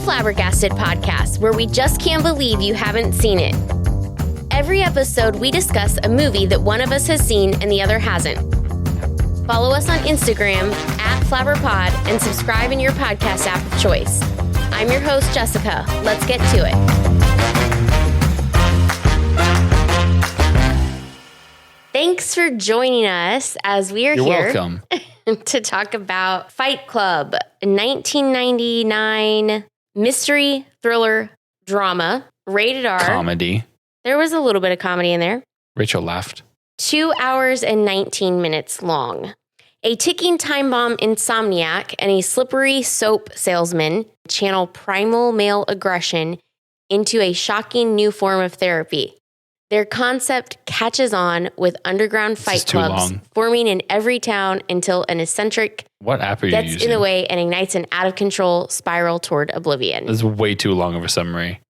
Flabbergasted podcast, where we just can't believe you haven't seen it. Every episode, we discuss a movie that one of us has seen and the other hasn't. Follow us on Instagram @FlabberPod and subscribe in your podcast app of choice. I'm your host, Jessica. Let's get to it. Thanks for joining us as we are You're here welcome. to talk about Fight Club, a 1999 mystery thriller drama, rated R. Comedy. There was a little bit of comedy in there. Rachel laughed. 2 hours and 19 minutes long. A ticking time bomb insomniac and a slippery soap salesman channel primal male aggression into a shocking new form of therapy. Their concept catches on with underground fight clubs forming in every town until an eccentric What app are you gets using? in the way and ignites an out-of-control spiral toward oblivion. This is way too long of a summary.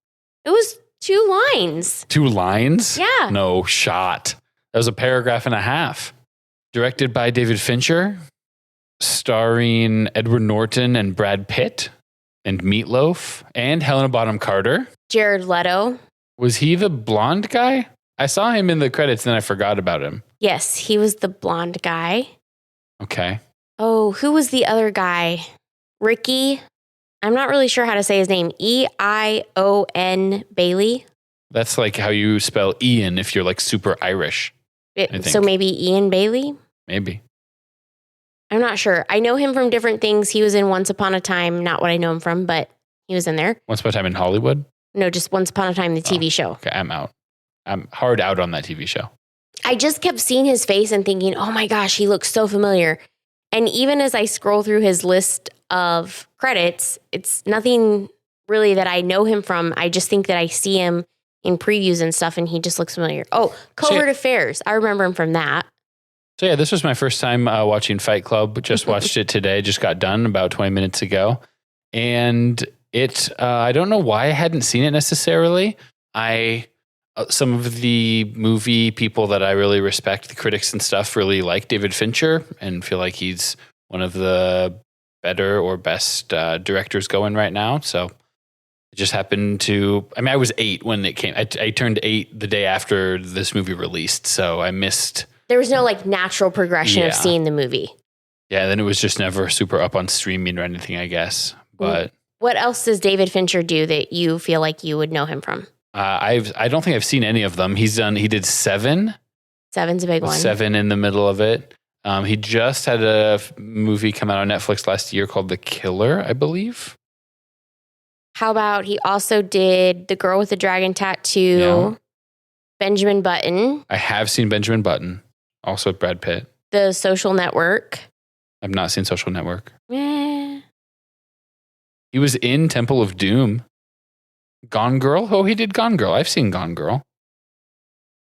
It was 2 lines. 2 lines? Yeah. No shot. That was a paragraph and a half. Directed by David Fincher, starring Edward Norton and Brad Pitt and Meatloaf and Helena Bonham Carter. Jared Leto. Was he the blonde guy? I saw him in the credits and then I forgot about him. Yes, he was the blonde guy. Okay. Oh, who was the other guy? Ricky? I'm not really sure how to say his name. E-I-O-N Bailey. That's like how you spell Ian if you're like super Irish. I think. So maybe Ian Bailey? Maybe. I'm not sure. I know him from different things. He was in Once Upon a Time, not what I know him from, but he was in there. Once Upon a Time in Hollywood? No, just Once Upon a Time, the TV show. Okay, I'm out. I'm hard out on that TV show. I just kept seeing his face and thinking, oh my gosh, he looks so familiar. And even as I scroll through his list of credits, it's nothing really that I know him from. I just think that I see him in previews and stuff, and he just looks familiar. Oh, Covert Affairs. I remember him from that. So yeah, this was my first time watching Fight Club. Just watched it today. Just got done about 20 minutes ago. And I don't know why I hadn't seen it necessarily. Some of the movie people that I really respect, the critics and stuff, really like David Fincher and feel like he's one of the better or best directors going right now. So it just happened to, I was 8 when it came. I turned 8 the day after this movie released. So I missed. There was no like natural progression of seeing the movie. Yeah, then it was just never super up on streaming or anything, I guess. But what else does David Fincher do that you feel like you would know him from? I don't think I've seen any of them. He did 7. 7's a big one. 7 in the middle of it. He just had a movie come out on Netflix last year called The Killer, I believe. How about he also did The Girl with the Dragon Tattoo, Benjamin Button. I have seen Benjamin Button, also with Brad Pitt. The Social Network. I've not seen Social Network. Eh. He was in Temple of Doom. Gone Girl? Oh, he did Gone Girl. I've seen Gone Girl.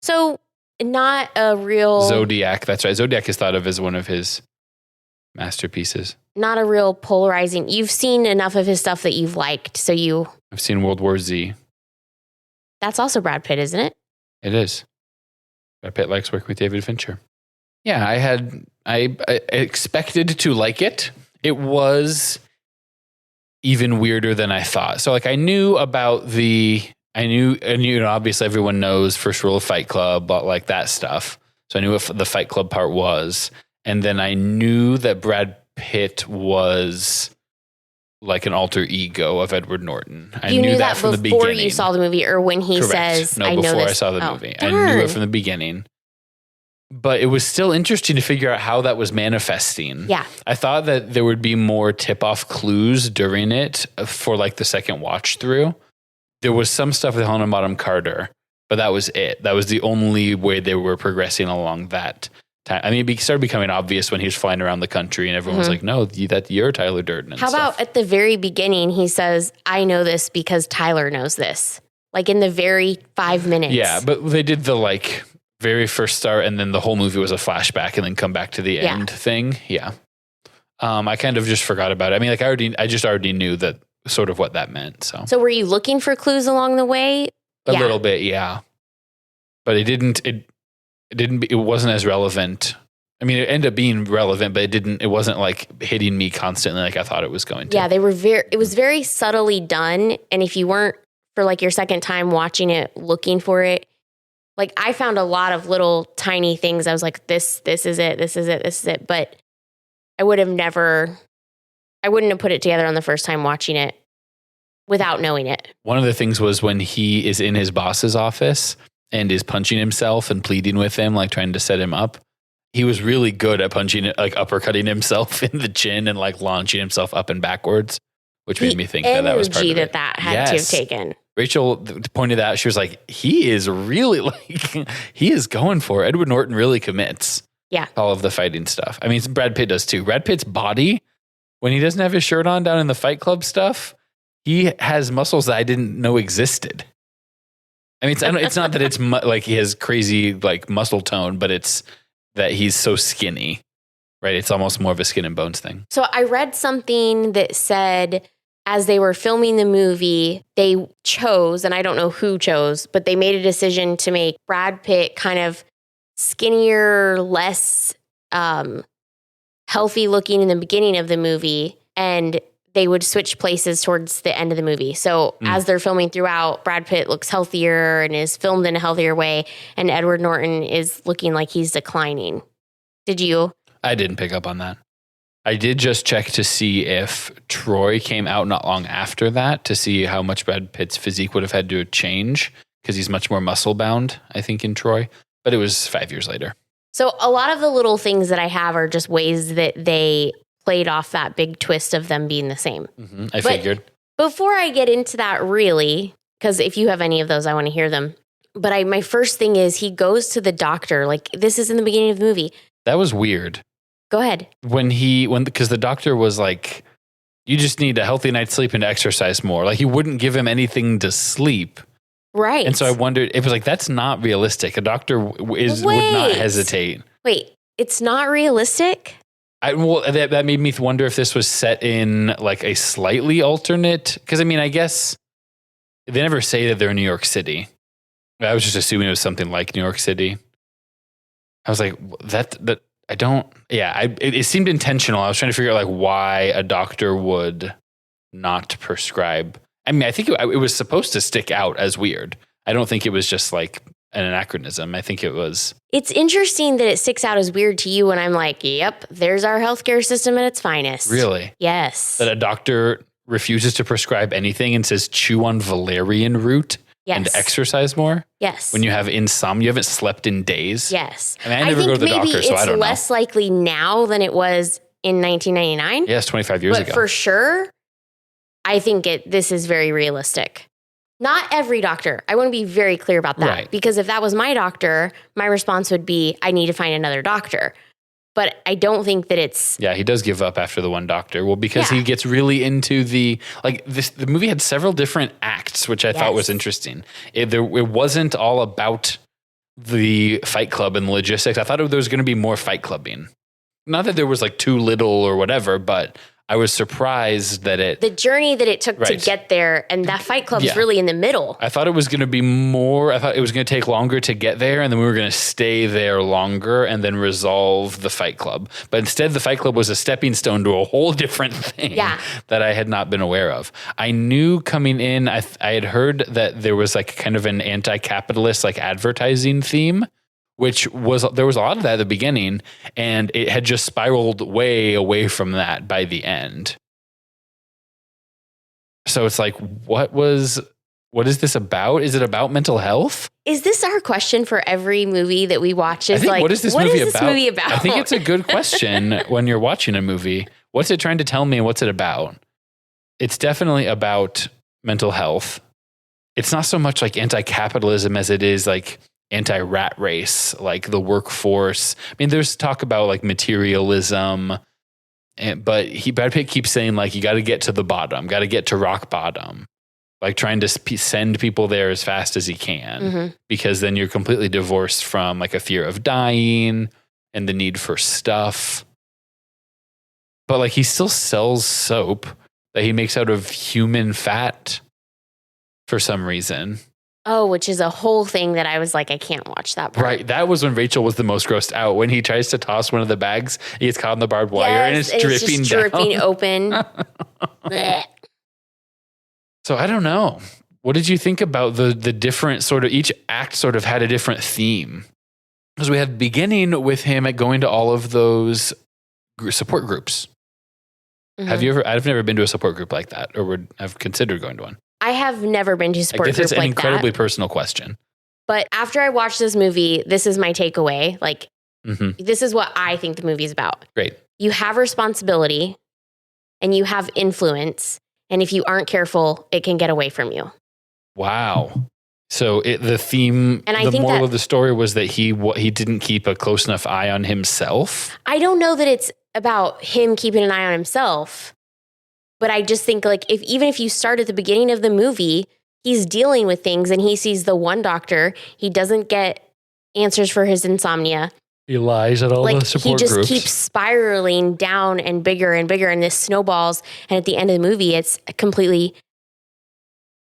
So, not a real... Zodiac, that's right. Zodiac is thought of as one of his masterpieces. Not a real polarizing... You've seen enough of his stuff that you've liked, so you... I've seen World War Z. That's also Brad Pitt, isn't it? It is. Brad Pitt likes working with David Fincher. Yeah, I expected to like it. It was even weirder than I thought. So like I knew obviously everyone knows first rule of Fight Club, but like that stuff. So I knew what the Fight Club part was. And then I knew that Brad Pitt was like an alter ego of Edward Norton. I knew that from the beginning. Before you saw the movie or when he says, no, I know this? before I saw the movie. I knew it from the beginning. But it was still interesting to figure out how that was manifesting. Yeah. I thought that there would be more tip-off clues during it for like the second watch through. There was some stuff with Helena Bonham Carter, but that was it. That was the only way they were progressing along that time. I mean, it started becoming obvious when he was flying around the country and everyone was like, no, you're Tyler Durden. And how about at the very beginning, he says, I know this because Tyler knows this. Like in the very 5 minutes. Yeah, but they did the like... very first start, and then the whole movie was a flashback, and then come back to the end thing. Yeah, I kind of just forgot about it. I mean, like I just already knew that sort of what that meant. So were you looking for clues along the way? A little bit, yeah. But it wasn't as relevant I mean, it ended up being relevant, but it wasn't like hitting me constantly like I thought it was going to. Yeah, it was very subtly done. And if you weren't for like your second time watching it, looking for it, like I found a lot of little tiny things. I was like, this is it, this is it, this is it. But I wouldn't have put it together on the first time watching it without knowing it. One of the things was when he is in his boss's office and is punching himself and pleading with him, like trying to set him up. He was really good at uppercutting himself in the chin and like launching himself up and backwards, which made me think that was part of it. that had to have taken. Rachel pointed out, she was like, he is really he is going for it. Edward Norton really commits. Yeah. All of the fighting stuff. I mean, Brad Pitt does too. Brad Pitt's body, when he doesn't have his shirt on down in the Fight Club stuff, he has muscles that I didn't know existed. I mean, it's not that it's like he has crazy like muscle tone, but it's that he's so skinny, right? It's almost more of a skin and bones thing. So I read something that said as they were filming the movie, they chose, and I don't know who chose, but they made a decision to make Brad Pitt kind of skinnier, less healthy looking in the beginning of the movie, and they would switch places towards the end of the movie. So as they're filming throughout, Brad Pitt looks healthier and is filmed in a healthier way, and Edward Norton is looking like he's declining. Did you? I didn't pick up on that. I did just check to see if Troy came out not long after that to see how much Brad Pitt's physique would have had to change, because he's much more muscle bound, I think, in Troy. But it was 5 years later. So a lot of the little things that I have are just ways that they played off that big twist of them being the same. I figured. Before I get into that, really, because if you have any of those, I want to hear them. But my first thing is he goes to the doctor. Like, this is in the beginning of the movie. That was weird. Go ahead. Because the doctor was like, you just need a healthy night's sleep and exercise more. Like, he wouldn't give him anything to sleep. Right. And so I wondered, it was like, that's not realistic. A doctor would not hesitate. Wait, it's not realistic? That made me wonder if this was set in like a slightly alternate, because I mean, I guess they never say that they're in New York City. I was just assuming it was something like New York City. I was like, it seemed intentional. I was trying to figure out like why a doctor would not prescribe. I mean, I think it was supposed to stick out as weird. I don't think it was just like an anachronism. I think it was. It's interesting that it sticks out as weird to you when I'm like, yep, there's our healthcare system at its finest. Really? Yes. That a doctor refuses to prescribe anything and says chew on valerian root and exercise more? Yes. When you have insomnia, you haven't slept in days? Yes. I mean, I never go to the doctor, so I don't know. Maybe it's less likely now than it was in 1999. Yes, 25 years ago. But for sure, I think this is very realistic. Not every doctor. I want to be very clear about that. Right. Because if that was my doctor, my response would be, I need to find another doctor. But I don't think that it's... Yeah, he does give up after the one doctor. Well, because he gets really into the movie had several different acts, which I thought was interesting. It wasn't all about the Fight Club and the logistics. I thought there was going to be more Fight Clubbing. Not that there was like too little or whatever, but I was surprised that the journey that it took to get there, and that Fight Club's really in the middle. I thought it was going to be more. I thought it was going to take longer to get there, and then we were going to stay there longer and then resolve the Fight Club. But instead, the Fight Club was a stepping stone to a whole different thing that I had not been aware of. I knew coming in, I had heard that there was like kind of an anti-capitalist like advertising theme, which there was a lot of that at the beginning, and it had just spiraled way away from that by the end. So it's like, what is this about? Is it about mental health? Is this our question for every movie that we watch? What is this movie about? I think it's a good question when you're watching a movie. What's it trying to tell me and what's it about? It's definitely about mental health. It's not so much like anti-capitalism as it is like anti-rat race, like the workforce. I mean, there's talk about like materialism, but Brad Pitt keeps saying like, you got to get to the bottom, got to get to rock bottom, like trying to send people there as fast as he can, because then you're completely divorced from like a fear of dying and the need for stuff. But like he still sells soap that he makes out of human fat for some reason. Oh, which is a whole thing that I was like, I can't watch that part. Right. That was when Rachel was the most grossed out. When he tries to toss one of the bags, he gets caught in the barbed wire and it's dripping just down. dripping open. So I don't know. What did you think about the different sort of, each act sort of had a different theme? Because we had beginning with him at going to all of those support groups. Mm-hmm. Have you ever, I've never been to a support group like that, or would have considered going to one. I have never been to a support group like that. It's an incredibly personal question. But after I watched this movie, this is my takeaway. Like, this is what I think the movie is about. Great. You have responsibility and you have influence. And if you aren't careful, it can get away from you. Wow. So the theme, and the moral of the story was that he didn't keep a close enough eye on himself. I don't know that it's about him keeping an eye on himself. But I just think like even if you start at the beginning of the movie, he's dealing with things and he sees the one doctor. He doesn't get answers for his insomnia. He lies at all the support groups. He just keeps spiraling down and bigger and this snowballs. And at the end of the movie, it's completely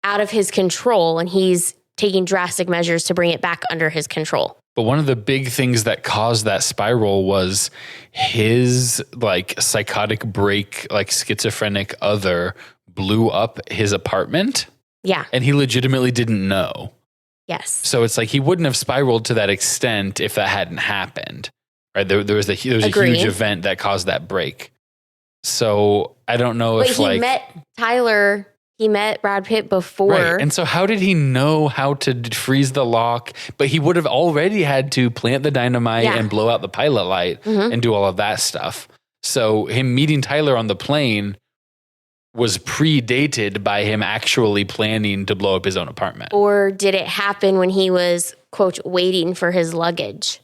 out of his control and he's taking drastic measures to bring it back under his control. But one of the big things that caused that spiral was his like psychotic break, like schizophrenic other blew up his apartment. Yeah. And he legitimately didn't know. Yes. So it's like he wouldn't have spiraled to that extent if that hadn't happened. Right? There was a huge event that caused that break. So I don't know if he met Brad Pitt before. Right. And so how did he know how to freeze the lock? But he would have already had to plant the dynamite and blow out the pilot light and do all of that stuff. So him meeting Tyler on the plane was predated by him actually planning to blow up his own apartment. Or did it happen when he was, quote, waiting for his luggage?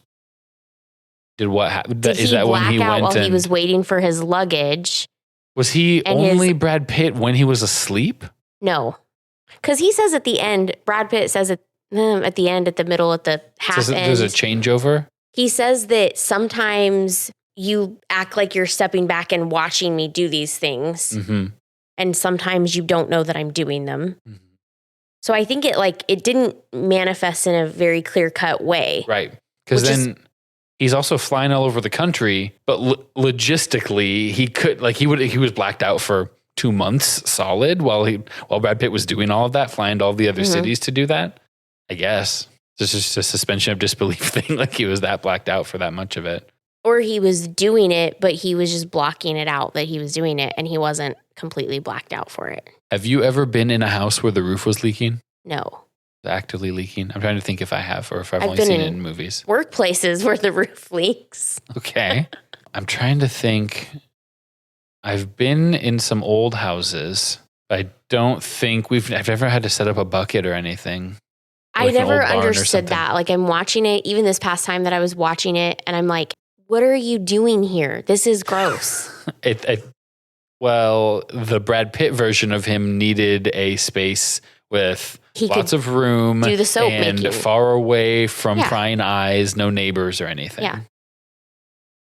Did what happen? Is that when he went while he was waiting for his luggage? Was he only Brad Pitt when he was asleep? No. Because he says at the end, Brad Pitt says at the end, at the middle, at the half end. There's a changeover? He says that sometimes you act like you're stepping back and watching me do these things. Mm-hmm. And sometimes you don't know that I'm doing them. Mm-hmm. So I think it didn't manifest in a very clear-cut way. Right. Because then he's also flying all over the country, but logistically, he was blacked out for 2 months solid while Brad Pitt was doing all of that, flying to all the other cities to do that. I guess it's just a suspension of disbelief thing. Like he was that blacked out for that much of it. Or he was doing it, but he was just blocking it out that he was doing it, and he wasn't completely blacked out for it. Have you ever been in a house where the roof was leaking? No. Actively leaking? I'm trying to think if I have, or if I've only seen it in movies. Workplaces where the roof leaks. Okay. I'm trying to think. I've been in some old houses. I don't think I've ever had to set up a bucket or anything. I never understood that. Like I'm watching it, even this past time that I was watching it, and I'm like, what are you doing here? This is gross. Well, the Brad Pitt version of him needed a space with lots of room, do the soap and making. Far away from prying eyes, no neighbors or anything. Yeah.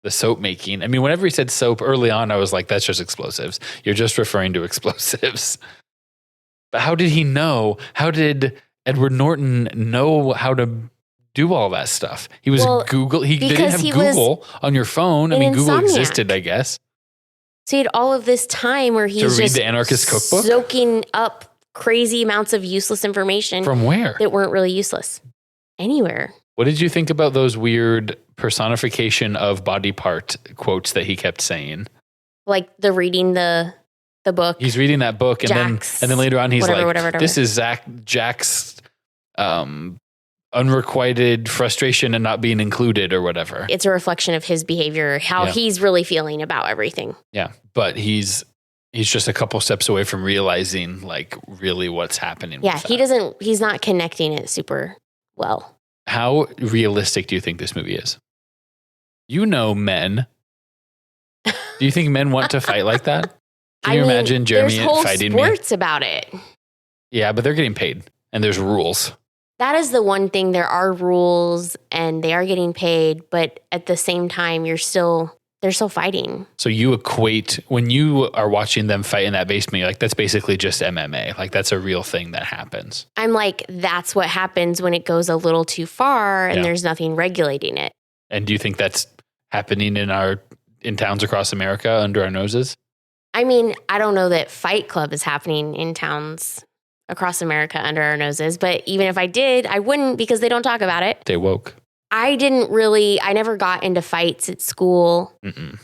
The soap making. I mean, whenever he said soap early on, I was like, that's just explosives. You're just referring to explosives. But how did he know? How did Edward Norton know how to do all that stuff? He was Google. They didn't have Google on your phone. I mean, Google existed, I guess. So he had all of this time where he's to read the Anarchist Cookbook, soaking up crazy amounts of useless information. From where? That weren't really useless. Anywhere. What did you think about those weird personification of body part quotes that he kept saying? Like the reading the book. He's reading that book, and then later on he's whatever. This is Jack's unrequited frustration and not being included or whatever. It's a reflection of his behavior, how he's really feeling about everything. Yeah, but he's just a couple steps away from realizing like really what's happening. Yeah, he's not connecting it super well. How realistic do you think this movie is? You know men. Do you think men want to fight like that? Can you imagine Jeremy fighting me? There's whole sports about it. Yeah, but they're getting paid and there's rules. That is the one thing. There are rules and they are getting paid, but at the same time, you're still they're still fighting. So you equate, when you are watching them fight in that basement, like that's basically just MMA. Like that's a real thing that happens. I'm like, that's what happens when it goes a little too far and there's nothing regulating it. And do you think that's happening in towns across America under our noses? I mean, I don't know that Fight Club is happening in towns across America under our noses, but even if I did, I wouldn't because they don't talk about it. They woke. I never got into fights at school.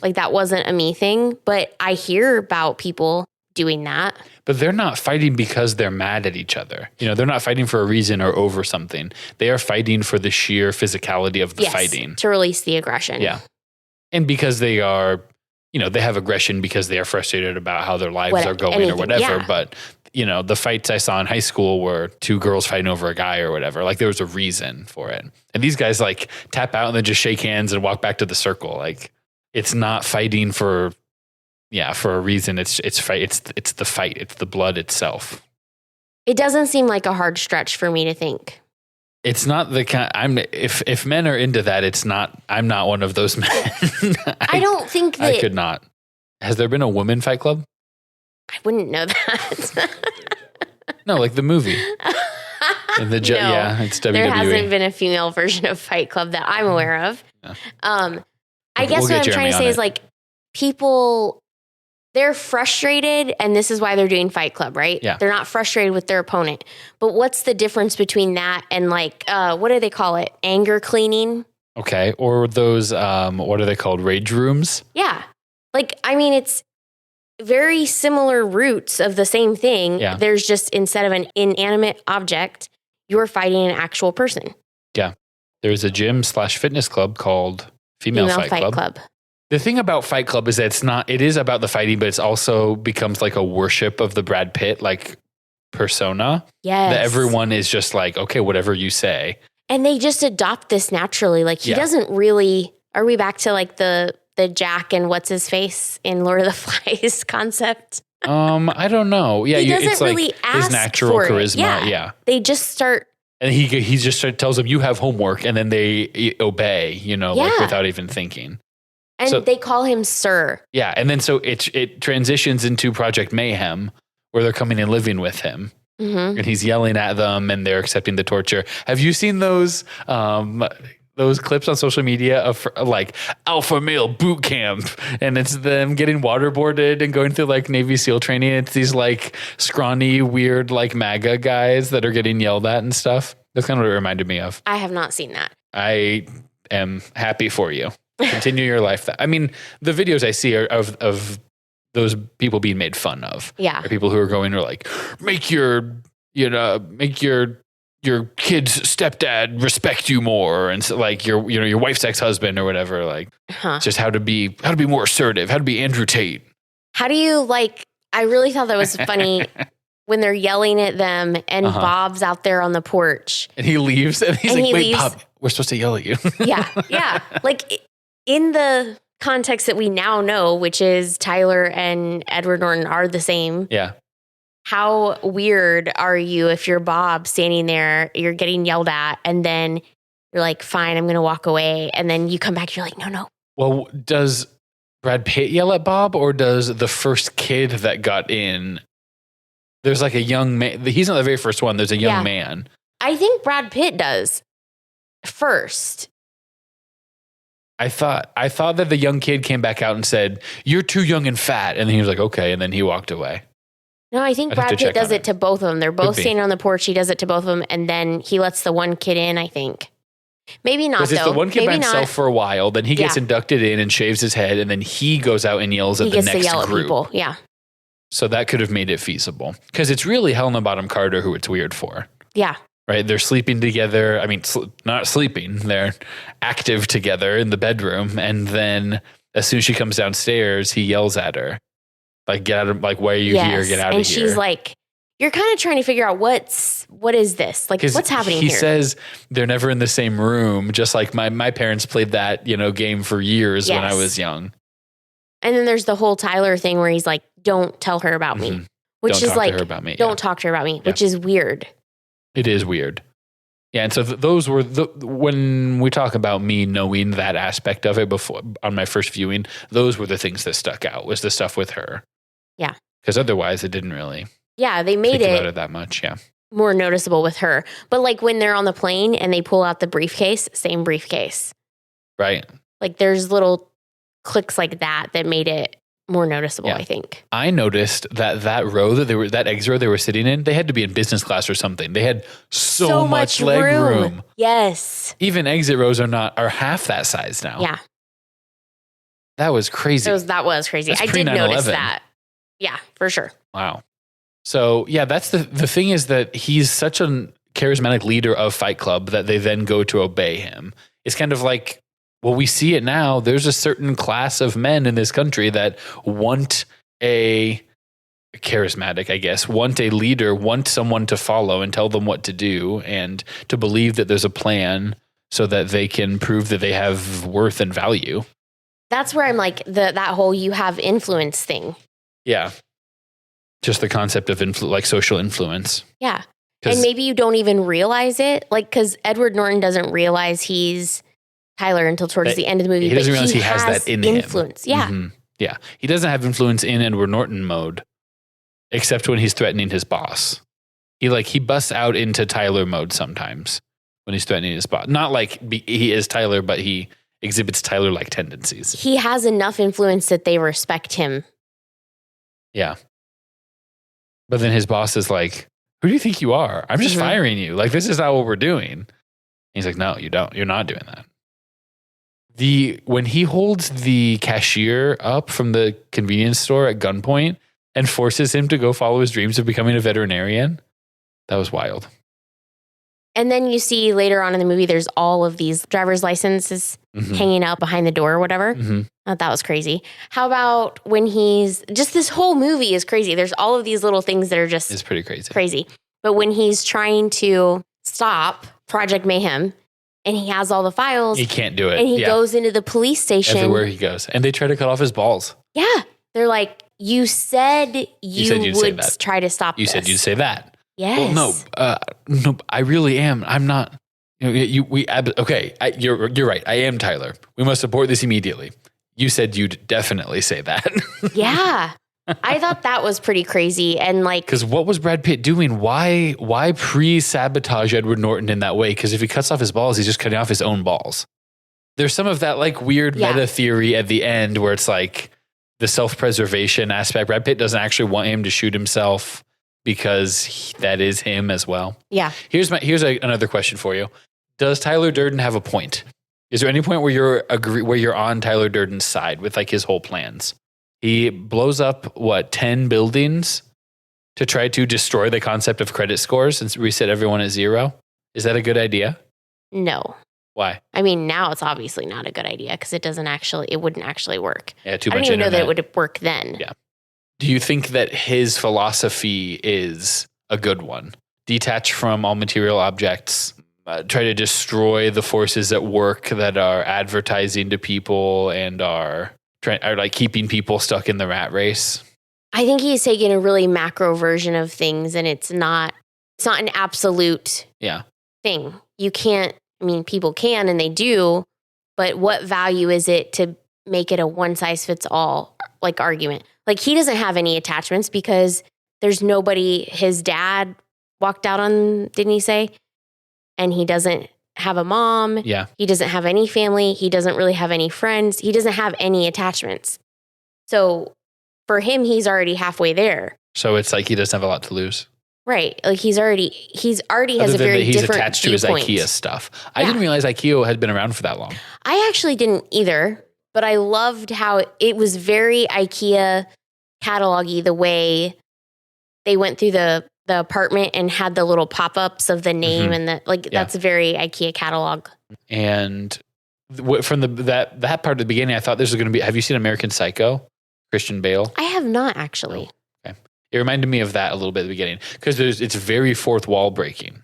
Like that wasn't a me thing, but I hear about people doing that. But they're not fighting because they're mad at each other. You know, they're not fighting for a reason or over something. They are fighting for the sheer physicality of the fighting. To release the aggression. Yeah. And because they are, you know, they have aggression because they are frustrated about how their lives are going or whatever. Yeah. But, you know, the fights I saw in high school were two girls fighting over a guy or whatever. Like there was a reason for it. And these guys like tap out and then just shake hands and walk back to the circle. Like it's not fighting for a reason. It's the fight. It's the blood itself. It doesn't seem like a hard stretch for me to think. It's not the kind. If men are into that, it's not. I'm not one of those men. I don't think that I could not. Has there been a women fight club? I wouldn't know that. No, like the movie. And the no, it's WWE. There hasn't been a female version of Fight Club that I'm aware of. Yeah. I guess what I'm trying to say is like people, they're frustrated and this is why they're doing Fight Club, right? Yeah. They're not frustrated with their opponent. But what's the difference between that and like, what do they call it? Anger cleaning? Okay. Or those, what are they called? Rage rooms? Yeah. Like, I mean, it's very similar roots of the same thing. Yeah. There's just, instead of an inanimate object, you're fighting an actual person. Yeah. There's a gym/fitness club called Female Fight Club. The thing about Fight Club is that it is about the fighting, but it's also becomes like a worship of the Brad Pitt, like persona. Yes. That everyone is just like, okay, whatever you say. And they just adopt this naturally. Like he doesn't really, are we back to like the Jack and what's his face in Lord of the Flies concept? I don't know. Yeah. He doesn't it's really like ask his natural for charisma. It. Yeah. They just start. And he just tells them, you have homework. And then they obey, like without even thinking. And they call him Sir. Yeah. And then so it transitions into Project Mayhem where they're coming and living with him. Mm-hmm. And he's yelling at them and they're accepting the torture. Have you seen those clips on social media of like alpha male boot camp? And it's them getting waterboarded and going through like Navy SEAL training. It's these like scrawny, weird, like MAGA guys that are getting yelled at and stuff. That's kind of what it reminded me of. I have not seen that. I am happy for you. Continue your life. I mean, the videos I see are of those people being made fun of. Yeah. Or people who are going to like, make your kid's stepdad respect you more. And so like your wife's ex-husband or whatever, like just how to be more assertive, how to be Andrew Tate. How do you like, I really thought that was funny when they're yelling at them and Bob's out there on the porch. And he leaves and he's like, wait, Bob, we're supposed to yell at you. Yeah. Like in the context that we now know, which is Tyler and Edward Norton are the same. Yeah. How weird are you if you're Bob standing there, you're getting yelled at, and then you're like, fine, I'm going to walk away. And then you come back, you're like, no. Well, does Brad Pitt yell at Bob or does the first kid that got in, there's like a young man, he's not the very first one, there's a young man. I think Brad Pitt does first. I thought that the young kid came back out and said, you're too young and fat. And then he was like, okay. And then he walked away. No, I think Brad Pitt does it to both of them. They're both standing on the porch. He does it to both of them. And then he lets the one kid in, I think. Maybe not, though. Because it's the one kid by himself for a while. Then he gets inducted in and shaves his head. And then he goes out and yells at the next group. He gets to yell at people, yeah. So that could have made it feasible. Because it's really Helena Bottom Carter who it's weird for. Yeah. Right? They're sleeping together. I mean, not sleeping. They're active together in the bedroom. And then as soon as she comes downstairs, he yells at her. Like, get out of, like, why are you here? Get out of here. And she's like, you're kind of trying to figure out what is this? Like, what's happening here? He says they're never in the same room. Just like my parents played that, game for years when I was young. And then there's the whole Tyler thing where he's like, don't tell her about me. Which is like, don't talk to her about me, which is weird. It is weird. Yeah, and so those were when we talk about me knowing that aspect of it before on my first viewing, those were the things that stuck out, was the stuff with her. Yeah. Because otherwise it didn't really they made think about it that much, more noticeable with her. But like when they're on the plane and they pull out the briefcase, same briefcase. Right. Like there's little clicks like that made it more noticeable, I think. I noticed that row that exit row they were sitting in, they had to be in business class or something. They had so much leg room. Yes. Even exit rows are half that size now. Yeah. That was crazy. That was crazy. That's I did notice that. Yeah, for sure. Wow. So yeah, that's the thing is that he's such a charismatic leader of Fight Club that they then go to obey him. It's kind of like, well, we see it now. There's a certain class of men in this country that want a charismatic, I guess, want a leader, want someone to follow and tell them what to do and to believe that there's a plan so that they can prove that they have worth and value. That's where I'm like that whole you have influence thing. Yeah. Just the concept of like social influence. Yeah. And maybe you don't even realize it. Like, because Edward Norton doesn't realize he's Tyler until towards the end of the movie. He doesn't realize he has that in influence. him. Yeah. Mm-hmm. Yeah. He doesn't have influence in Edward Norton mode, except when he's threatening his boss. He busts out into Tyler mode sometimes when he's threatening his boss. Not like he is Tyler, but he exhibits Tyler-like tendencies. He has enough influence that they respect him. Yeah. But then his boss is like, who do you think you are? I'm just firing you. Like, this is not what we're doing. And he's like, no, you don't. You're not doing that. When he holds the cashier up from the convenience store at gunpoint and forces him to go follow his dreams of becoming a veterinarian, that was wild. And then you see later on in the movie, there's all of these driver's licenses hanging out behind the door or whatever. I thought that was crazy. How about when this whole movie is crazy. There's all of these little things that are just... It's pretty crazy. Crazy. But when he's trying to stop Project Mayhem and he has all the files... He can't do it. And he goes into the police station. Everywhere he goes. And they try to cut off his balls. Yeah. They're like, you said you would try to stop this. You said you'd say that. Yes. Well, no, I really am. I'm not. You're right. I am Tyler. We must support this immediately. You said you'd definitely say that. Yeah. I thought that was pretty crazy. And like, because what was Brad Pitt doing? Why pre-sabotage Edward Norton in that way? Because if he cuts off his balls, he's just cutting off his own balls. There's some of that like weird meta theory at the end where it's like the self-preservation aspect. Brad Pitt doesn't actually want him to shoot himself, because that is him as well. Yeah. Here's another question for you. Does Tyler Durden have a point? Is there any point where you're on Tyler Durden's side with like his whole plans? He blows up 10 buildings to try to destroy the concept of credit scores and reset everyone at 0. Is that a good idea? No. Why? I mean, now it's obviously not a good idea because it wouldn't actually work. Yeah, too much. I much didn't even know that it internet. would work then. Yeah. Do you think that his philosophy is a good one? Detach from all material objects, try to destroy the forces at work that are advertising to people and are like keeping people stuck in the rat race? I think he's taking a really macro version of things, and it's not an absolute thing. You can't, people can and they do, but what value is it to make it a one size fits all like argument? Like, he doesn't have any attachments because there's nobody. His dad walked out on, didn't he say? And he doesn't have a mom. Yeah. He doesn't have any family. He doesn't really have any friends. He doesn't have any attachments. So for him, he's already halfway there. So it's like he doesn't have a lot to lose. Right. Like he's already has a very he's different attached to viewpoint. his IKEA stuff. I didn't realize IKEA had been around for that long. I actually didn't either, but I loved how it was very IKEA catalog-y, the way they went through the apartment and had the little pop-ups of the name and that's very IKEA catalog. And from that part of the beginning, I thought this was going to be, have you seen American Psycho? Christian Bale? I have not actually. Oh, okay. It reminded me of that a little bit at the beginning because it's very fourth wall breaking.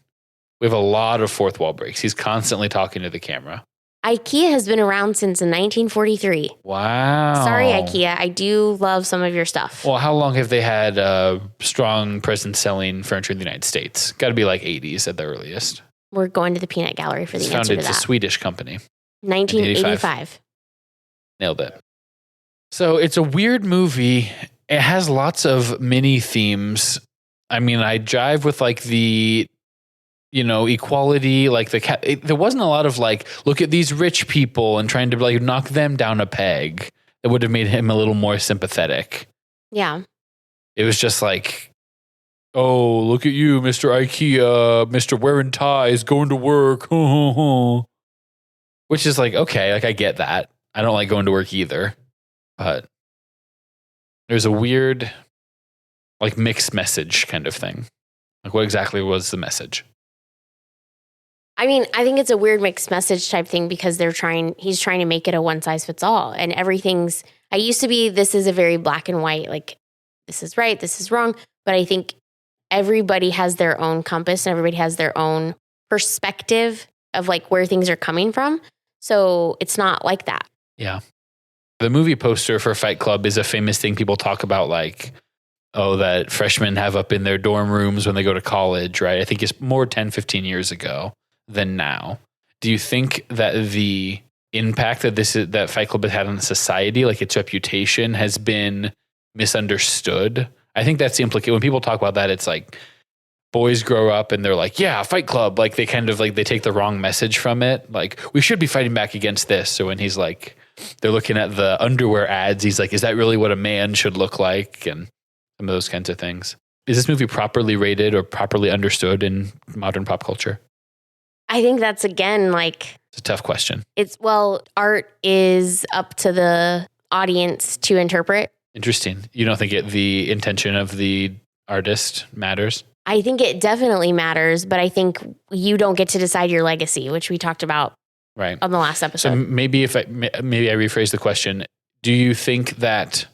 We have a lot of fourth wall breaks. He's constantly talking to the camera. IKEA has been around since 1943. Wow. Sorry, IKEA. I do love some of your stuff. Well, how long have they had a strong presence selling furniture in the United States? Got to be like 80s at the earliest. We're going to the peanut gallery for the answer to Founded, that. it's a Swedish company. 1985. Nailed it. So it's a weird movie. It has lots of mini themes. I mean, I jive with like the, equality, like there wasn't a lot of like, look at these rich people and trying to like knock them down a peg. It would have made him a little more sympathetic. Yeah. It was just like, oh, look at you, Mr. IKEA, Mr. Wearing ties, going to work. Which is like, okay, like I get that. I don't like going to work either. But there's a weird, like mixed message kind of thing. Like what exactly was the message? I mean, I think it's a weird mixed message type thing because he's trying to make it a one size fits all. And I used to be, this is a very black and white, like this is right, this is wrong. But I think everybody has their own compass and everybody has their own perspective of like where things are coming from. So it's not like that. Yeah. The movie poster for Fight Club is a famous thing people talk about, like, oh, that freshmen have up in their dorm rooms when they go to college, right? I think it's more 10, 15 years ago than now. Do you think that the impact that Fight Club has had on society, like its reputation, has been misunderstood? I think that's the implication. When people talk about that, it's like boys grow up and they're like, yeah, Fight Club. Like they kind of like, they take the wrong message from it. Like we should be fighting back against this. So when he's like, they're looking at the underwear ads, he's like, is that really what a man should look like? And some of those kinds of things. Is this movie properly rated or properly understood in modern pop culture? I think that's, again, like... It's a tough question. Art is up to the audience to interpret. Interesting. You don't think the intention of the artist matters? I think it definitely matters, but I think you don't get to decide your legacy, which we talked about on the last episode. So maybe I rephrase the question. Do you think that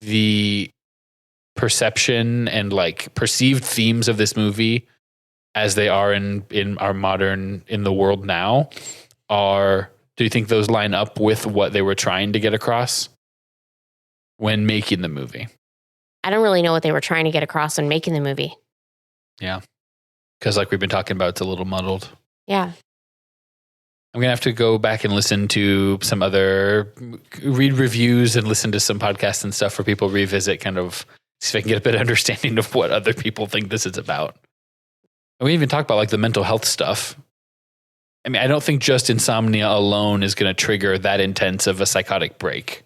the perception and like perceived themes of this movie as they are in our modern, in the world now, do you think those line up with what they were trying to get across when making the movie? I don't really know what they were trying to get across when making the movie. Yeah. Because like we've been talking about, it's a little muddled. Yeah. I'm going to have to go back and listen to read reviews and listen to some podcasts and stuff for people to revisit, kind of see if I can get a better understanding of what other people think this is about. And we even talk about like the mental health stuff. I mean, I don't think just insomnia alone is going to trigger that intense of a psychotic break.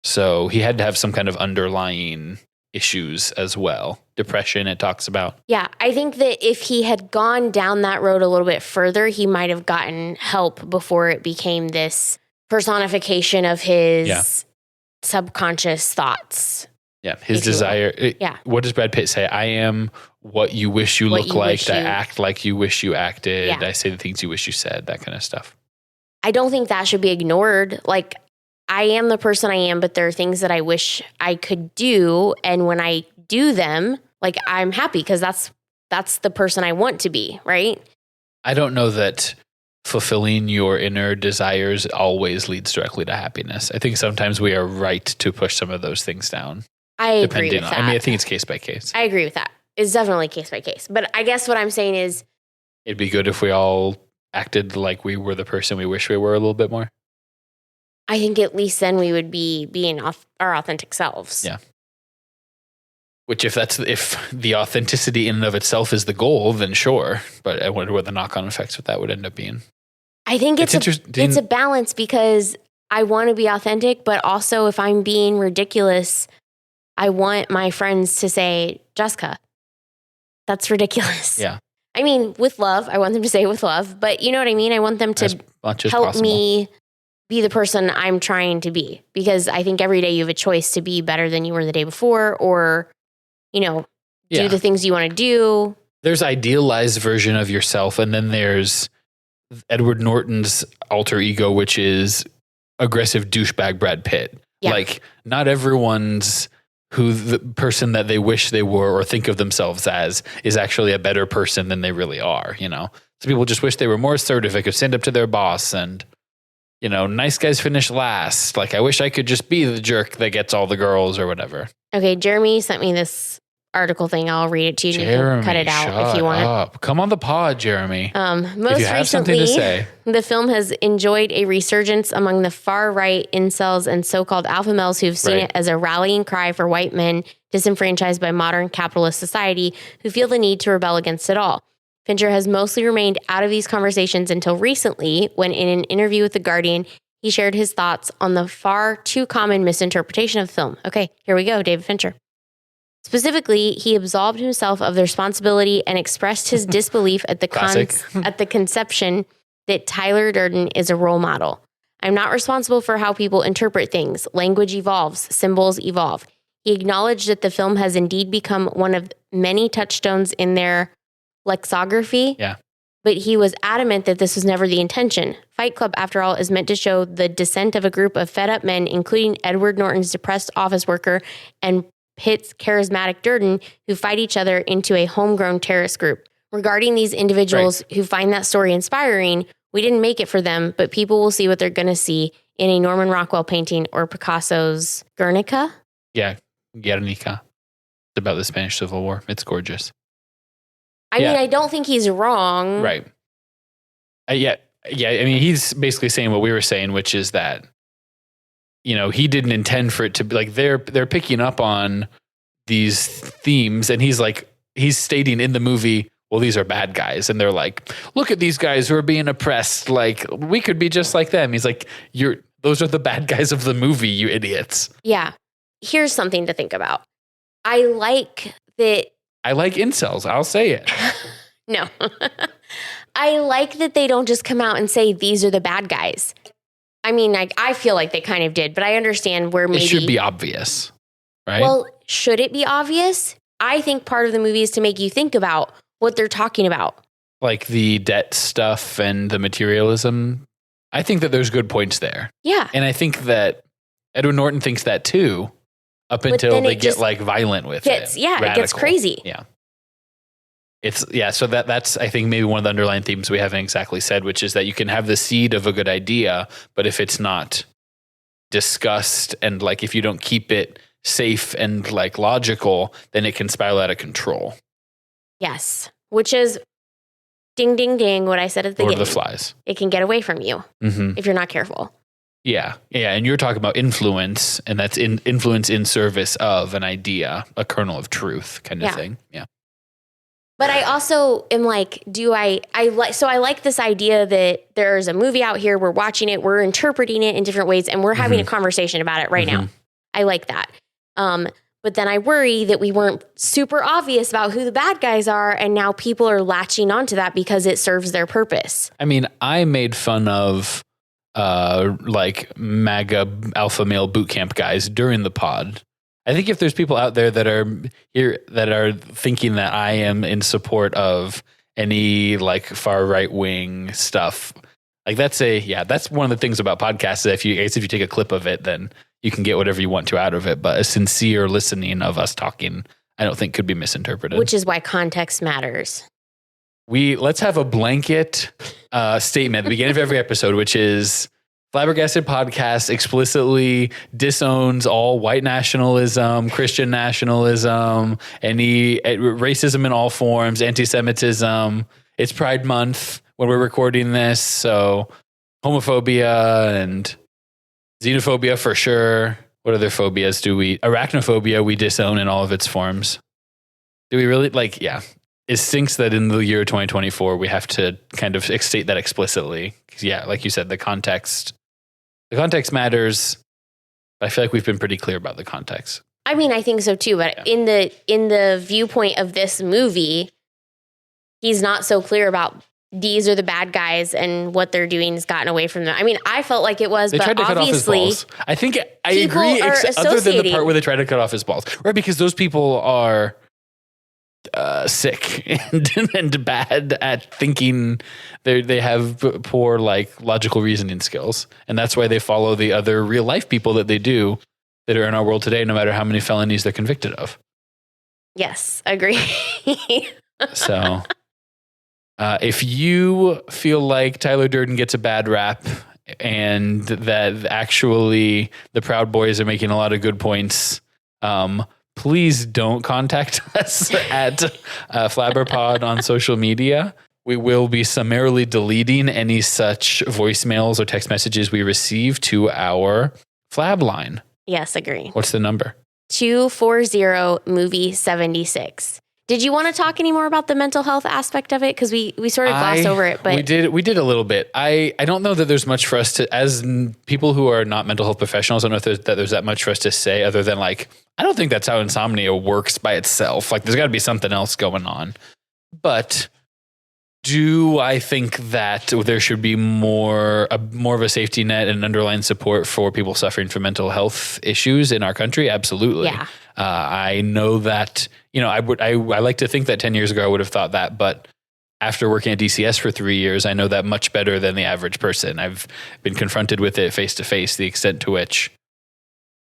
So he had to have some kind of underlying issues as well. Depression, it talks about. Yeah, I think that if he had gone down that road a little bit further, he might have gotten help before it became this personification of his subconscious thoughts. Yeah, his desire. What does Brad Pitt say? I am what you wish you look like. I act like you wish you acted. Yeah. I say the things you wish you said, that kind of stuff. I don't think that should be ignored. Like, I am the person I am, but there are things that I wish I could do. And when I do them, like, I'm happy because that's the person I want to be, right? I don't know that fulfilling your inner desires always leads directly to happiness. I think sometimes we are right to push some of those things down. I agree with that. I mean, I think it's case by case. I agree with that. It's definitely case by case. But I guess what I'm saying is... It'd be good if we all acted like we were the person we wish we were a little bit more. I think at least then we would be being our authentic selves. Yeah. Which if the authenticity in and of itself is the goal, then sure. But I wonder what the knock-on effects of that would end up being. I think it's a balance because I want to be authentic, but also if I'm being ridiculous, I want my friends to say, Jessica, that's ridiculous. Yeah. I mean, with love, I want them to say with love, but you know what I mean? I want them to help me be the person I'm trying to be, because I think every day you have a choice to be better than you were the day before, or, do the things you want to do. There's idealized version of yourself. And then there's Edward Norton's alter ego, which is aggressive douchebag Brad Pitt. Yeah. Like not everyone's the person that they wish they were or think of themselves as is actually a better person than they really are, So people just wish they were more assertive. They could stand up to their boss and, nice guys finish last. Like, I wish I could just be the jerk that gets all the girls or whatever. Okay, Jeremy sent me this article thing. I'll read it to you. And Jeremy, you can cut it out if you want. Up. Come on the pod, Jeremy. Most recently, the film has enjoyed a resurgence among the far-right incels and so-called alpha males who've seen it as a rallying cry for white men disenfranchised by modern capitalist society who feel the need to rebel against it all. Fincher has mostly remained out of these conversations until recently, when in an interview with The Guardian, he shared his thoughts on the far too common misinterpretation of the film. Okay, here we go, David Fincher. Specifically, he absolved himself of the responsibility and expressed his disbelief at the conception that Tyler Durden is a role model. I'm not responsible for how people interpret things. Language evolves, symbols evolve. He acknowledged that the film has indeed become one of many touchstones in their lexicography. Yeah. But he was adamant that this was never the intention. Fight Club, after all, is meant to show the descent of a group of fed-up men, including Edward Norton's depressed office worker and Pitt's charismatic Durden, who fight each other into a homegrown terrorist group. Regarding these individuals who find that story inspiring, we didn't make it for them, but people will see what they're going to see in a Norman Rockwell painting or Picasso's Guernica. Yeah, Guernica. It's about the Spanish Civil War. It's gorgeous. I mean, I don't think he's wrong. Right. Yeah. I mean, he's basically saying what we were saying, which is that, he didn't intend for it to be like they're picking up on these themes, and he's stating in the movie, well, these are bad guys, and they're like, look at these guys who are being oppressed. Like, we could be just like them. He's like, those are the bad guys of the movie, you idiots. Yeah. Here's something to think about. I like incels. I'll say it. No. I like that they don't just come out and say, these are the bad guys. I mean, I feel like they kind of did, but I understand where maybe... It should be obvious, right? Well, should it be obvious? I think part of the movie is to make you think about what they're talking about. Like the debt stuff and the materialism. I think that there's good points there. Yeah. And I think that Edward Norton thinks that too, up until they get violent with it. Yeah, radical. It gets crazy. Yeah. So that's, I think, maybe one of the underlying themes we haven't exactly said, which is that you can have the seed of a good idea, but if it's not discussed and if you don't keep it safe and logical, then it can spiral out of control. Yes. Which is ding, ding, ding, what I said at the beginning. Lord of the Flies. It can get away from you if you're not careful. Yeah. Yeah. And you're talking about influence, and that's influence in service of an idea, a kernel of truth kind of thing. Yeah. But I also am I like this idea that there's a movie out here, we're watching it, we're interpreting it in different ways, and we're having a conversation about it right now. I like that. But then I worry that we weren't super obvious about who the bad guys are, and now people are latching onto that because it serves their purpose. I mean, I made fun of MAGA alpha male boot camp guys during the pod. I think if there's people out there that are here that are thinking that I am in support of any far right wing stuff, that's one of the things about podcasts. If you take a clip of it, then you can get whatever you want to out of it. But a sincere listening of us talking, I don't think could be misinterpreted. Which is why context matters. Let's have a blanket statement at the beginning of every episode, which is Flabbergasted Podcast explicitly disowns all white nationalism, Christian nationalism, any racism in all forms, anti-Semitism. It's Pride Month when we're recording this, so homophobia and xenophobia for sure. What other phobias do we... Arachnophobia we disown in all of its forms. Do we really... It stinks that in the year 2024 we have to kind of state that explicitly. Yeah, like you said, the context matters. But I feel like we've been pretty clear about the context. I mean, I think so too. But in the viewpoint of this movie, he's not so clear about these are the bad guys and what they're doing has gotten away from them. I mean, I felt like it was, they tried to cut off his balls. I think I agree, other than the part where they tried to cut off his balls, right? Because those people are sick and bad at thinking. They have poor logical reasoning skills, and that's why they follow the other real life people that they do that are in our world today, no matter how many felonies they're convicted of. Yes, agree. So if you feel like Tyler Durden gets a bad rap and that actually the Proud Boys are making a lot of good points, please don't contact us at Flabberpod on social media. We will be summarily deleting any such voicemails or text messages we receive to our Flab line. Yes, agree. What's the number? 240-movie-76. Did you want to talk any more about the mental health aspect of it? Because we sort of glossed over it, but we did a little bit. I don't know that there's much for us to, as people who are not mental health professionals, I don't know if there's that much for us to say other than like, I don't think that's how insomnia works by itself. Like there's got to be something else going on. But do I think that there should be more of a safety net and underlying support for people suffering from mental health issues in our country? Absolutely. Yeah. I know that, I like to think that 10 years ago I would have thought that, but after working at DCS for 3 years, I know that much better than the average person. I've been confronted with it face to face, the extent to which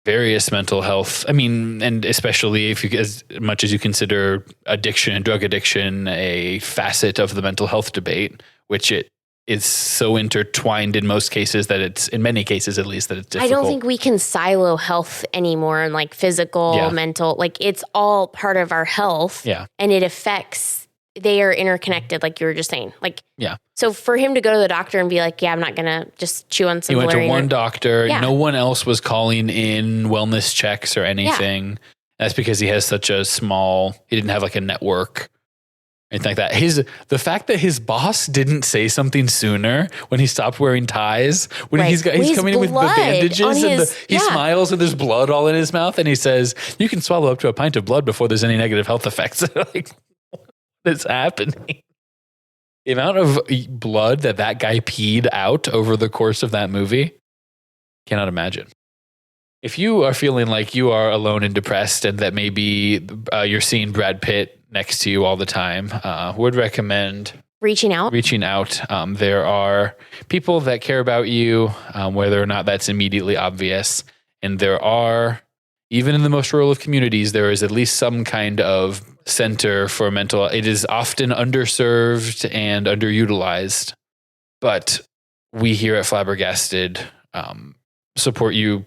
various mental health, and especially if you, as much as you consider addiction and drug addiction a facet of the mental health debate, which it is so intertwined in most cases that it's, in many cases at least, that it's difficult. I don't think we can silo health anymore and like physical, mental, like it's all part of our health. Yeah. And it affects, they are interconnected, like you were just saying. Like, yeah. So for him to go to the doctor and be like, I'm not going to just chew on some He went to valerian one doctor. Yeah. No one else was calling in wellness checks or anything. Yeah. That's because he has such a he didn't have like a network. Anything like that. The fact that his boss didn't say something sooner when he stopped wearing ties, when he's coming in with the bandages and he smiles and there's blood all in his mouth and he says, you can swallow up to a pint of blood before there's any negative health effects. Like, what is happening? The amount of blood that guy peed out over the course of that movie, cannot imagine. If you are feeling like you are alone and depressed and that maybe you're seeing Brad Pitt next to you all the time, would recommend reaching out. There are people that care about you, whether or not that's immediately obvious. And there are, even in the most rural of communities, there is at least some kind of center for mental. It is often underserved and underutilized, but we here at Flabbergasted support you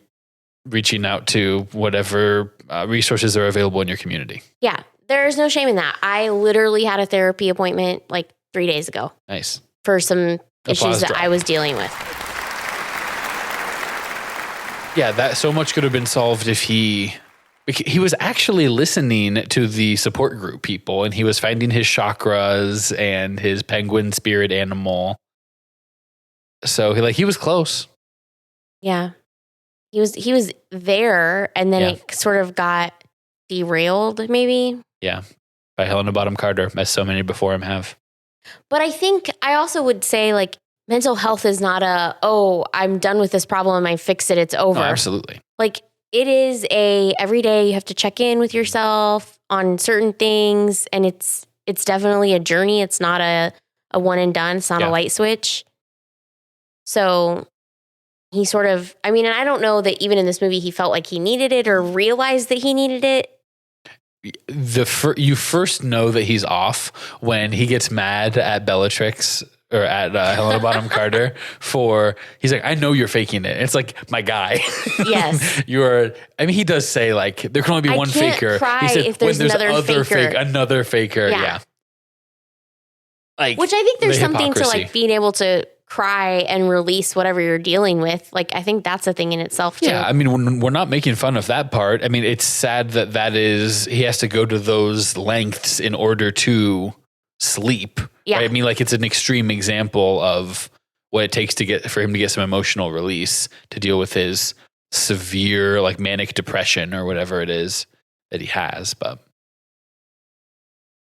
reaching out to whatever resources are available in your community. Yeah, there's no shame in that. I literally had a therapy appointment like 3 days ago. Nice. For some issues that I was dealing with. Yeah, that so much could have been solved if he was actually listening to the support group people and he was finding his chakras and his penguin spirit animal. So he was close. Yeah. He was there and then it sort of got derailed maybe. Yeah. By Helena Bonham Carter, as so many before him have. But I think I also would say like mental health is not I'm done with this problem. I fix it. It's over. Oh, absolutely. Like it is every day you have to check in with yourself on certain things. And it's definitely a journey. It's not a one and done. It's not a light switch. So he sort of, and I don't know that even in this movie, he felt like he needed it or realized that he needed it. You first know that he's off when he gets mad at Bellatrix or at Helena Bonham Carter he's like, I know you're faking it. It's like, my guy. Yes. He does say like, there can only be one faker. Cry he said, if there's another faker. Yeah. Like, which I think there's something to like being able to cry and release whatever you're dealing with. Like, I think that's a thing in itself too. Yeah. We're not making fun of that part. It's sad that he has to go to those lengths in order to sleep. Yeah. Right? Like it's an extreme example of what it takes for him to get some emotional release to deal with his severe like manic depression or whatever it is that he has. But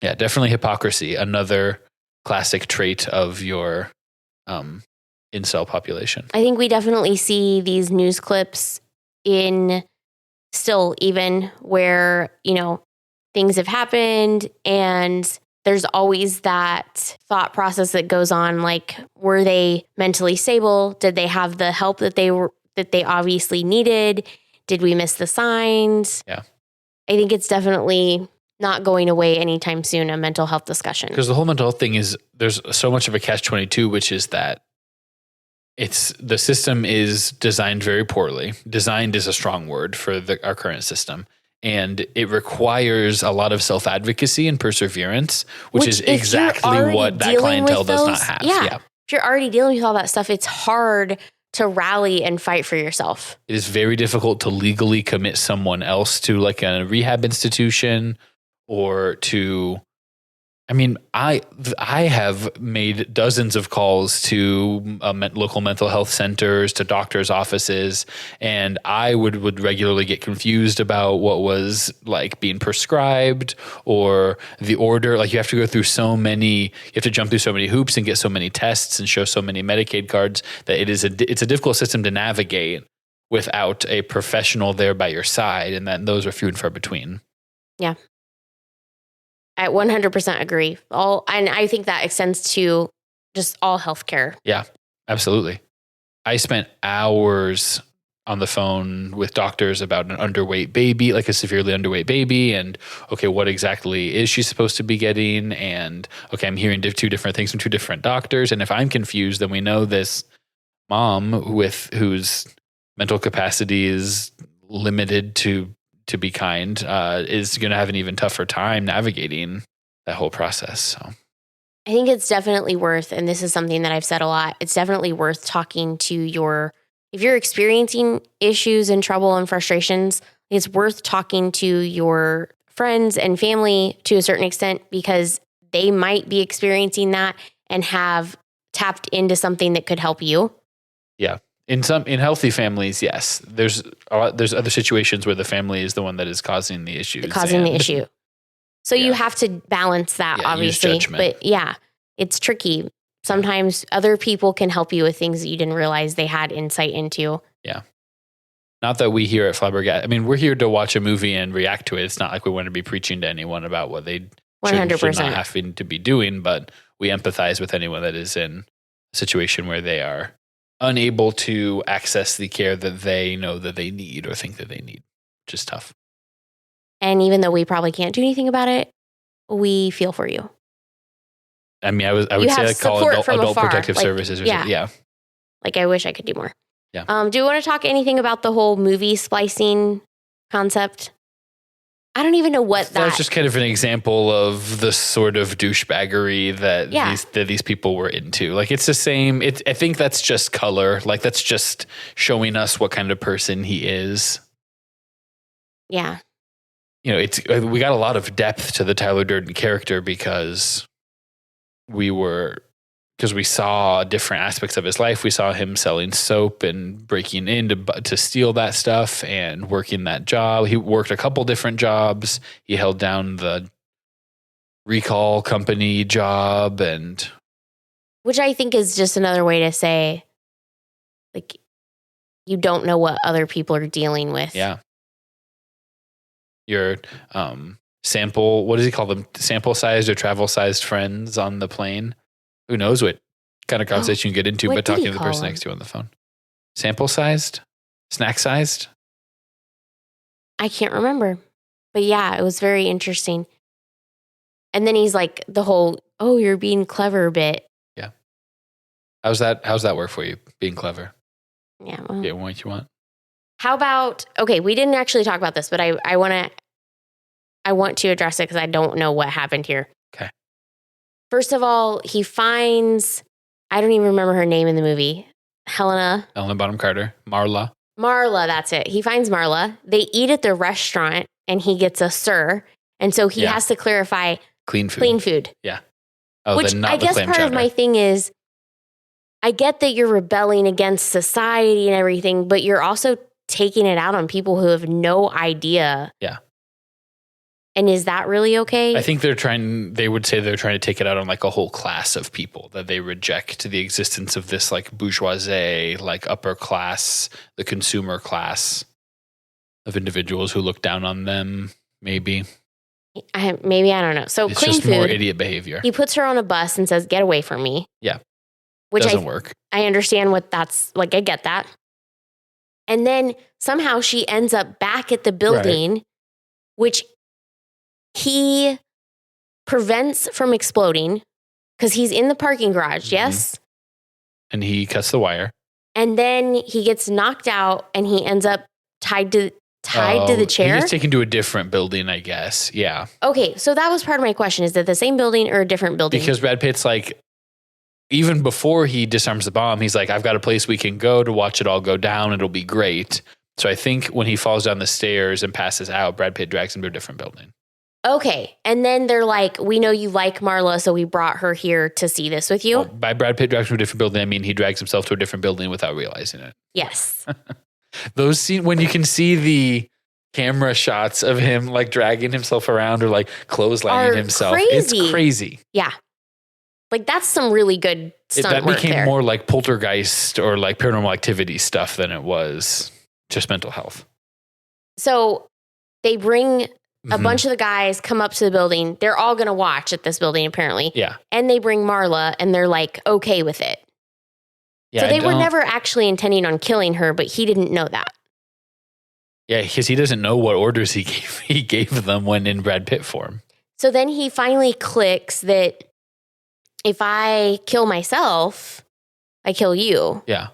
yeah, definitely hypocrisy. Another classic trait of your incel population. I think we definitely see these news clips even where, things have happened and there's always that thought process that goes on. Like, were they mentally stable? Did they have the help that they obviously needed? Did we miss the signs? Yeah. I think it's definitely not going away anytime soon, a mental health discussion. Because the whole mental health thing is, there's so much of a catch-22, which is that the system is designed very poorly. Designed is a strong word for our current system. And it requires a lot of self-advocacy and perseverance, which is exactly what that clientele does not have. Yeah. If you're already dealing with all that stuff, it's hard to rally and fight for yourself. It is very difficult to legally commit someone else to like a rehab institution or to, I mean, I have made dozens of calls to local mental health centers, to doctors' offices, and I would regularly get confused about what was like being prescribed or the order. Like you have to go through you have to jump through so many hoops and get so many tests and show so many Medicaid cards that it's a difficult system to navigate without a professional there by your side, and then those are few and far between. Yeah. I 100% agree. And I think that extends to just all healthcare. Yeah, absolutely. I spent hours on the phone with doctors about an underweight baby, like a severely underweight baby. And okay, what exactly is she supposed to be getting? And okay, I'm hearing two different things from two different doctors. And if I'm confused, then we know this mom whose mental capacity is limited to be kind, is going to have an even tougher time navigating that whole process. So I think it's definitely worth, and this is something that I've said a lot, it's definitely worth talking to if you're experiencing issues and trouble and frustrations, it's worth talking to your friends and family to a certain extent because they might be experiencing that and have tapped into something that could help you. Yeah. In healthy families, yes. There's other situations where the family is the one that is causing the issue. So you have to balance that, obviously. But yeah, it's tricky. Sometimes other people can help you with things that you didn't realize they had insight into. Yeah. Not that we here at Flabbergasted, I mean, we're here to watch a movie and react to it. It's not like we want to be preaching to anyone about what they should not having to be doing, but we empathize with anyone that is in a situation where they are unable to access the care that they know that they need or think that they need, which is tough. And even though we probably can't do anything about it, we feel for you. I mean, I would say I call adult protective services or something. Yeah. Like I wish I could do more. Yeah. Do you want to talk anything about the whole movie splicing concept? I don't even know what that. That's just kind of an example of the sort of douchebaggery that these people were into. Like it's the same. I think that's just color. Like that's just showing us what kind of person he is. Yeah. You know, we got a lot of depth to the Tyler Durden character because we saw different aspects of his life. We saw him selling soap and breaking in to steal that stuff and working that job. He worked a couple different jobs. He held down the recall company job, which I think is just another way to say, like, you don't know what other people are dealing with. Yeah. Your sample, what does he call them? Sample sized or travel sized friends on the plane. Who knows what kind of conversation you get into by talking to the person next to you on the phone. Sample sized? Snack sized? I can't remember. But yeah, it was very interesting. And then he's like the whole, oh, you're being clever bit. Yeah. How's that work for you, being clever? Yeah. Well, get what you want. How about, okay, we didn't actually talk about this, but I want to address it because I don't know what happened here. Okay. First of all, he finds, I don't even remember her name in the movie. Helena Bonham Carter. Marla, that's it. He finds Marla. They eat at the restaurant and he gets a sir. And so he has to clarify clean food. Yeah. Oh, which I guess part of my thing is, I get that you're rebelling against society and everything, but you're also taking it out on people who have no idea. Yeah. And is that really okay? I think they would say they're trying to take it out on like a whole class of people, that they reject the existence of this like bourgeoisie, like upper class, the consumer class of individuals who look down on them, maybe. I don't know. So it's clean just food, more idiot behavior. He puts her on a bus and says, get away from me. Yeah. Which doesn't work. I understand what that's like. I get that. And then somehow she ends up back at the building, which he prevents from exploding because he's in the parking garage. Mm-hmm. Yes. And he cuts the wire. And then he gets knocked out and he ends up tied to tied to the chair? He gets taken to a different building, I guess. Yeah. Okay, so that was part of my question. Is it the same building or a different building? Because Brad Pitt's like, even before he disarms the bomb, he's like, I've got a place we can go to watch it all go down. It'll be great. So I think when he falls down the stairs and passes out, Brad Pitt drags him to a different building. Okay. And then they're like, we know you like Marla, so we brought her here to see this with you. Well, by Brad Pitt drags him to a different building, I mean he drags himself to a different building without realizing it. Yes. Those scenes, when you can see the camera shots of him like dragging himself around or like clotheslining himself, it's crazy. Yeah. Like that's some really good stunt work. That became there. more like poltergeist or like paranormal activity stuff than it was just mental health. So they bring a bunch of the guys come up to the building. They're all going to watch at this building, apparently. Yeah. And they bring Marla, and they're like, okay with it. Yeah, so they were never actually intending on killing her, but he didn't know that. Yeah, because he doesn't know what orders he gave them when in Brad Pitt form. So then he finally clicks that if I kill myself, I kill you. Yeah.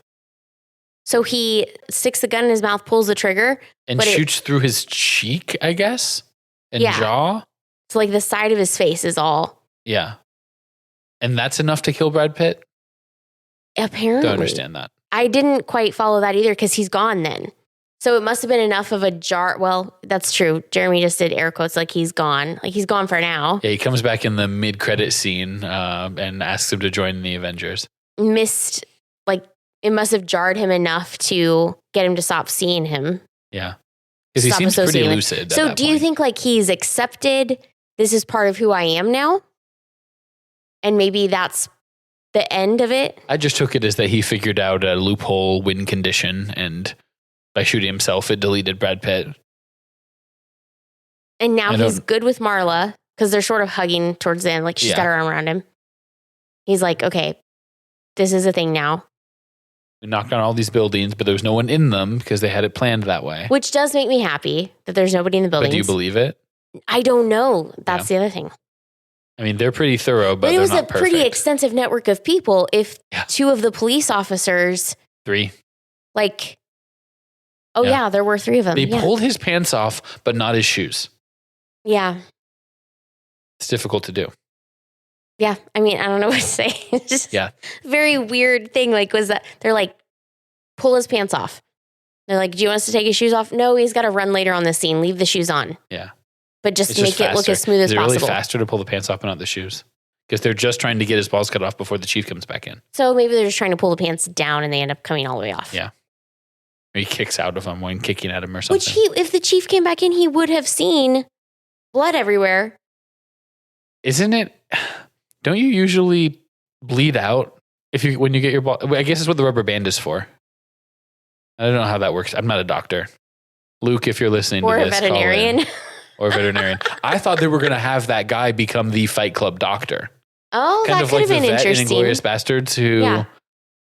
So he sticks the gun in his mouth, pulls the trigger. And shoots through his cheek, I guess? And jaw? So like the side of his face is all. Yeah. And that's enough to kill Brad Pitt? Apparently. Don't understand that. I didn't quite follow that either because he's gone then. So it must have been enough of a jar. Well, that's true. Jeremy just did air quotes like he's gone. Like he's gone for now. Yeah, he comes back in the mid-credit scene and asks him to join the Avengers. Missed, like it must have jarred him enough to get him to stop seeing him. Yeah. Because he seems pretty lucid. So do you think like he's accepted this is part of who I am now? And maybe that's the end of it? I just took it as that he figured out a loophole win condition and by shooting himself, it deleted Brad Pitt. And now he's good with Marla because they're sort of hugging towards the end. Like she's got her arm around him. He's like, okay, this is a thing now. We knocked on all these buildings, but there was no one in them because they had it planned that way. Which does make me happy that there's nobody in the buildings. But do you believe it? I don't know. That's the other thing. I mean, they're pretty thorough, but it was they're not a pretty extensive network of people. If two of the police officers... 3. Like... Oh, yeah, there were 3 of them. They pulled his pants off, but not his shoes. Yeah. It's difficult to do. Yeah. I mean, I don't know what to say. It's just very weird thing. Like, was that they're like, pull his pants off. They're like, do you want us to take his shoes off? No, he's got to run later on the scene. Leave the shoes on. Yeah. But just make it look as smooth as possible. Is it really faster to pull the pants off and not the shoes? Because they're just trying to get his balls cut off before the chief comes back in. So maybe they're just trying to pull the pants down and they end up coming all the way off. Yeah. Or he kicks out of him when kicking at him or something. Which if the chief came back in, he would have seen blood everywhere. Isn't it? Don't you usually bleed out when you get your ball? I guess that's what the rubber band is for. I don't know how that works. I'm not a doctor. Luke, if you're listening to this, or a veterinarian. Or a veterinarian. I thought they were going to have that guy become the Fight Club doctor. Oh, that could have been interesting. In Inglourious Bastards who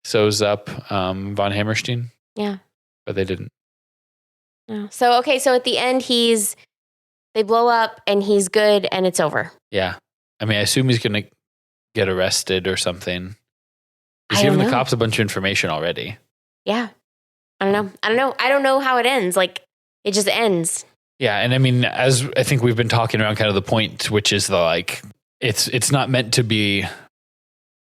sews up Von Hammerstein. Yeah. But they didn't. No. So at the end, they blow up and he's good and it's over. Yeah. I mean, I assume he's going to get arrested or something. He's giving the cops a bunch of information already. Yeah. I don't know. I don't know how it ends. Like, it just ends. Yeah. And I mean, as I think we've been talking around kind of the point, which is the like, it's not meant to be...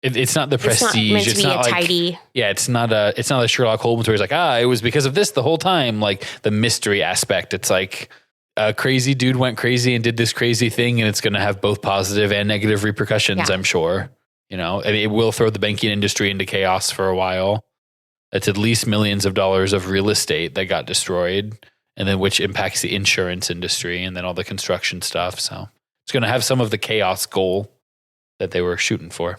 It's not the prestige. It's not meant to be tidy. Yeah, it's not a Sherlock Holmes where he's like, it was because of this the whole time. Like the mystery aspect. It's like a crazy dude went crazy and did this crazy thing, and it's going to have both positive and negative repercussions. I'm sure. You know, I mean, it will throw the banking industry into chaos for a while. It's at least millions of dollars of real estate that got destroyed, and then which impacts the insurance industry and then all the construction stuff. So it's going to have some of the chaos goal that they were shooting for.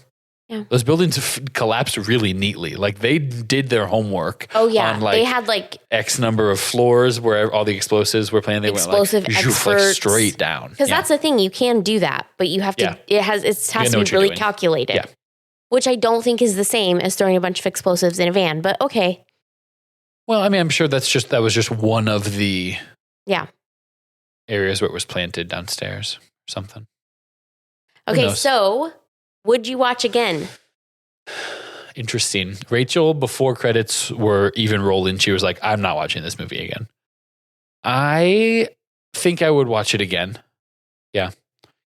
Yeah. Those buildings collapsed really neatly. Like they did their homework. Oh yeah, on like they had like X number of floors where all the explosives were planted. They explosive went like straight down. Because that's the thing, you can do that, but you have to. It has to be really calculated, which I don't think is the same as throwing a bunch of explosives in a van. But okay. Well, I mean, I'm sure that was just one of the areas where it was planted downstairs or something. Okay, so. Would you watch again? Interesting. Rachel, before credits were even rolling, she was like, I'm not watching this movie again. I think I would watch it again. Yeah.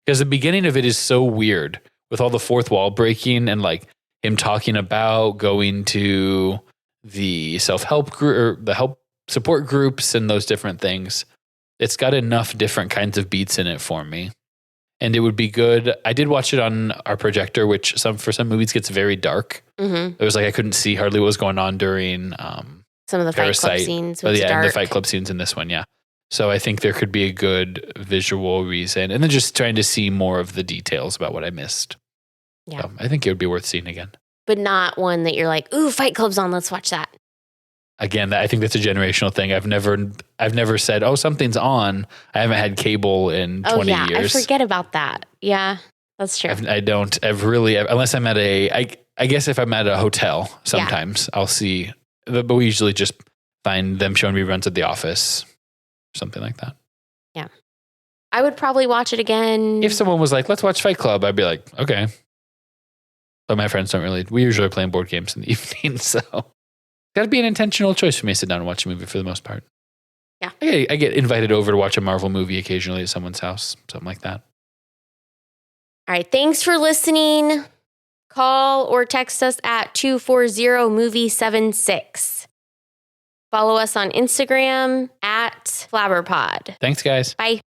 Because the beginning of it is so weird with all the fourth wall breaking and like him talking about going to the self-help group or the help support groups and those different things. It's got enough different kinds of beats in it for me. And it would be good. I did watch it on our projector, which for some movies gets very dark. It was like I couldn't see hardly what was going on during some of the Parasite. Fight Club scenes. But dark. And the Fight Club scenes in this one, yeah. So I think there could be a good visual reason. And then just trying to see more of the details about what I missed. Yeah. So I think it would be worth seeing again. But not one that you're like, ooh, Fight Club's on, let's watch that. Again, I think that's a generational thing. I've never said, oh, something's on. I haven't had cable in 20 years. I forget about that. Yeah, that's true. I've really, unless I'm at I guess if I'm at a hotel, sometimes I'll see, but we usually just find them showing reruns at The Office, something like that. Yeah. I would probably watch it again. If someone was like, let's watch Fight Club, I'd be like, okay. But my friends we usually are playing board games in the evening, so. Got to be an intentional choice for me to sit down and watch a movie for the most part. Yeah. I get invited over to watch a Marvel movie occasionally at someone's house, something like that. All right. Thanks for listening. Call or text us at 240-MOVIE76. Follow us on Instagram at FlabberPod. Thanks, guys. Bye.